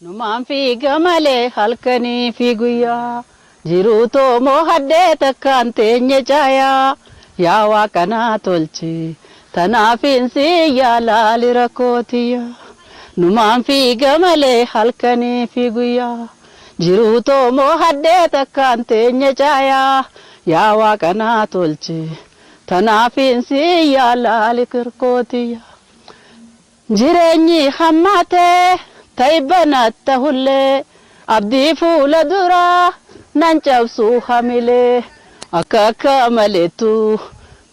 Numaan fiiga malee halkanii fi guyyaa jiruutoo moo haddee takkaan teenye caayaa yaa waaqanaa tolchi tanaafiinsi yaalaali rakkootiya. Numaan fiiga malee halkanii fi guyyaa jiruutoo moo haddee takkaan teenye caayaa yaa waaqanaa tolchi tanaafiinsi yaalaali rakkootiya. Jireenyi hammaatee ta'ibbanatta hullee abdii fuula duraa nan cabsuu hamilee akka maleetu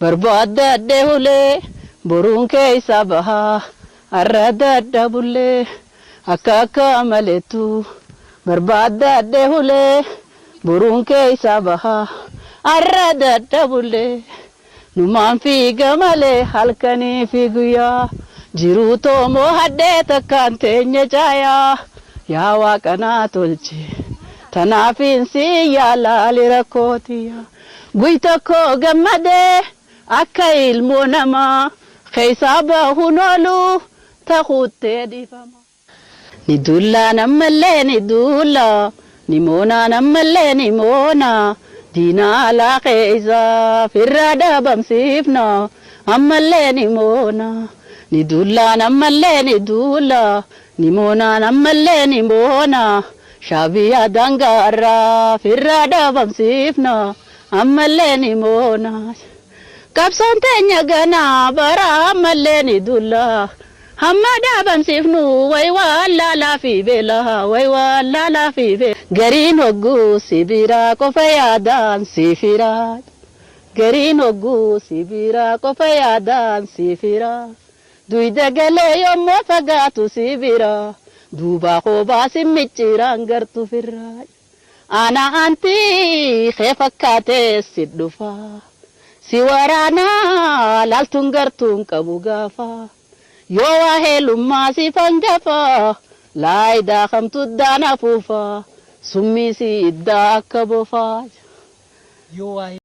barbaadadde hulee boruun keessa bahaa arra dadhabullee akka maleetu barbaadadde hulee boruun keessa bahaa arra dadhabullee. Numaan fiiga malee halkanii fi guyyaa jiruutoo moo haddee takkaan teenye caayaa yaa waaqanaa tolchi tanaafiinsi yaalaali rakkootiya. Guy tokko gammadee akka ilmoo namaa keessaa bahuun oolu takuuttee dhiifama. Ni dullaa nammallee ni dullaa ni moonaa nammallee ni moonaa diinaa alaa keessaa firraa dhabamsiifna ammallee ni moonaa. Ni dullaa nammallee ni dullaa ni moonaa nammallee ni moonaa shaabiyaa dangaarraa firraa dhabamsiifna ammallee ni moonaa. Qabsoon teenya ganaa bara ammallee ni dullaa hamma dhabamsiifnu way wallaalaa fi beelaa way wallaalaa fi beelaa. Gariin hogguu sibiraa qofa yaadaan sifiraa gariin hogguu sibiraa qofa yaadaan sifiraa. Duyda galee yommuu fagaatu sibira duuba koobaa simmichiraan gartu firraa. Ana antii kee fakkaatee si dhufa si waraanaa laaltuun gartuun qabu gaafa yoo waa heelummaa si fangafa laayidaa kamtuddaan afuufa summii si iddaa akka bofaa.